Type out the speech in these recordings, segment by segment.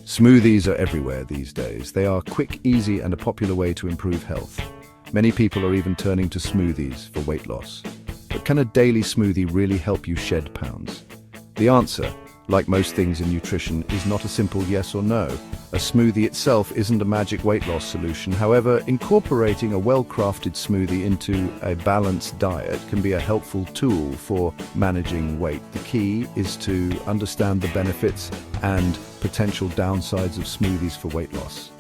Smoothies are everywhere these days. They are quick, easy, and a popular way to improve health. Many people are even turning to smoothies for weight loss. But can a daily smoothie really help you shed pounds? The answer, like most things in nutrition, is not a simple yes or no. A smoothie itself isn't a magic weight loss solution. However, incorporating a well-crafted smoothie into a balanced diet can be a helpful tool for managing weight. The key is to understand the benefits and potential downsides of smoothies for weight loss.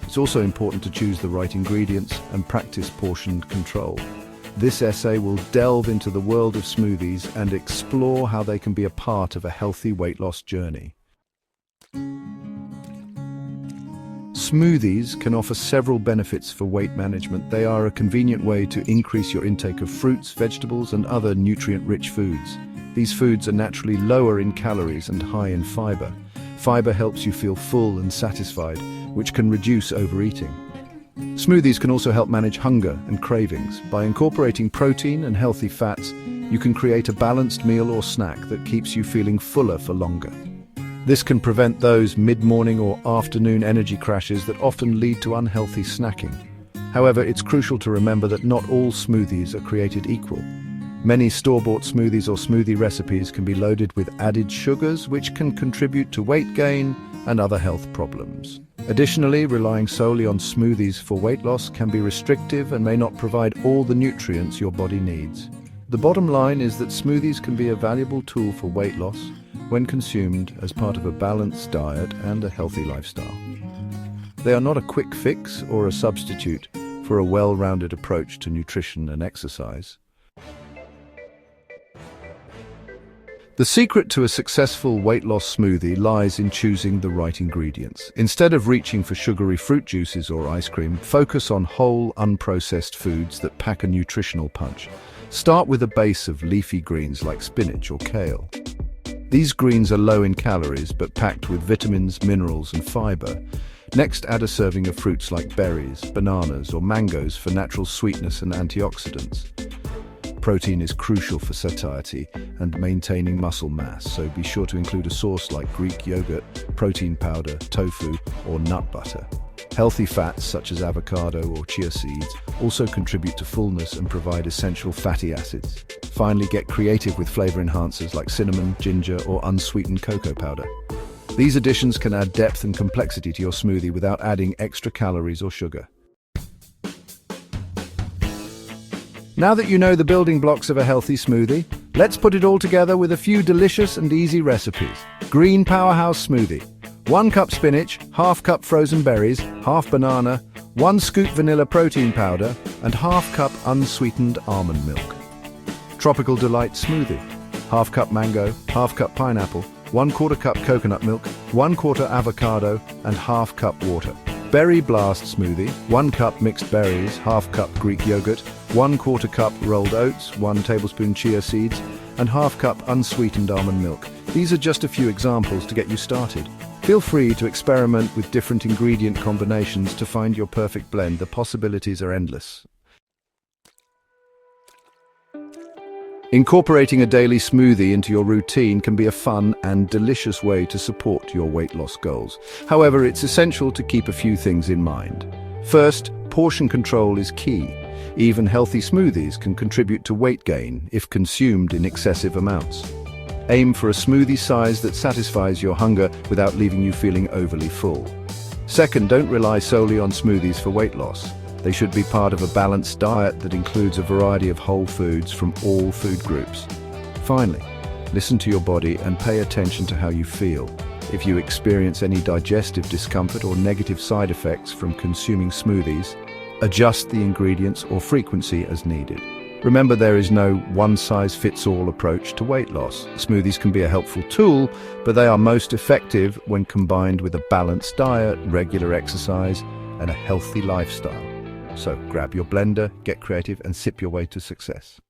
It's also important to choose the right ingredients and practice portion control. This essay will delve into the world of smoothies and explore how they can be a part of a healthy weight loss journey. Smoothies can offer several benefits for weight management. They are a convenient way to increase your intake of fruits, vegetables, and other nutrient-rich foods. These foods are naturally lower in calories and high in fiber. Fiber helps you feel full and satisfied, which can reduce overeating. Smoothies can also help manage hunger and cravings. By incorporating protein and healthy fats, you can create a balanced meal or snack that keeps you feeling fuller for longer. This can prevent those mid-morning or afternoon energy crashes that often lead to unhealthy snacking. However, it's crucial to remember that not all smoothies are created equal. Many store-bought smoothies or smoothie recipes can be loaded with added sugars, which can contribute to weight gain and other health problems. Additionally, relying solely on smoothies for weight loss can be restrictive and may not provide all the nutrients your body needs. The bottom line is that smoothies can be a valuable tool for weight loss when consumed as part of a balanced diet and a healthy lifestyle. They are not a quick fix or a substitute for a well-rounded approach to nutrition and exercise. The secret to a successful weight loss smoothie lies in choosing the right ingredients. Instead of reaching for sugary fruit juices or ice cream, focus on whole, unprocessed foods that pack a nutritional punch. Start with a base of leafy greens like spinach or kale. These greens are low in calories but packed with vitamins, minerals, and fiber. Next, add a serving of fruits like berries, bananas, or mangoes for natural sweetness and antioxidants. Protein is crucial for satiety and maintaining muscle mass, so be sure to include a source like Greek yogurt, protein powder, tofu, or nut butter. Healthy fats such as avocado or chia seeds also contribute to fullness and provide essential fatty acids. Finally, get creative with flavor enhancers like cinnamon, ginger, or unsweetened cocoa powder. These additions can add depth and complexity to your smoothie without adding extra calories or sugar. Now that you know the building blocks of a healthy smoothie, let's put it all together with a few delicious and easy recipes. Green Powerhouse Smoothie. 1 cup spinach, ½ cup frozen berries, ½ banana, 1 scoop vanilla protein powder, and ½ cup unsweetened almond milk. Tropical Delight Smoothie. ½ cup mango, ½ cup pineapple, 1/4 cup coconut milk, 1/4 avocado, and ½ cup water. Berry Blast Smoothie. 1 cup mixed berries, ½ cup Greek yogurt, 1/4 cup rolled oats, 1 tablespoon chia seeds, and ½ cup unsweetened almond milk. These are just a few examples to get you started. Feel free to experiment with different ingredient combinations to find your perfect blend. The possibilities are endless. Incorporating a daily smoothie into your routine can be a fun and delicious way to support your weight loss goals. However, it's essential to keep a few things in mind. First, portion control is key. Even healthy smoothies can contribute to weight gain if consumed in excessive amounts. Aim for a smoothie size that satisfies your hunger without leaving you feeling overly full. Second, don't rely solely on smoothies for weight loss. They should be part of a balanced diet that includes a variety of whole foods from all food groups. Finally, listen to your body and pay attention to how you feel. If you experience any digestive discomfort or negative side effects from consuming smoothies, adjust the ingredients or frequency as needed. Remember, there is no one-size-fits-all approach to weight loss. Smoothies can be a helpful tool, but they are most effective when combined with a balanced diet, regular exercise, and a healthy lifestyle. So grab your blender, get creative, and sip your way to success.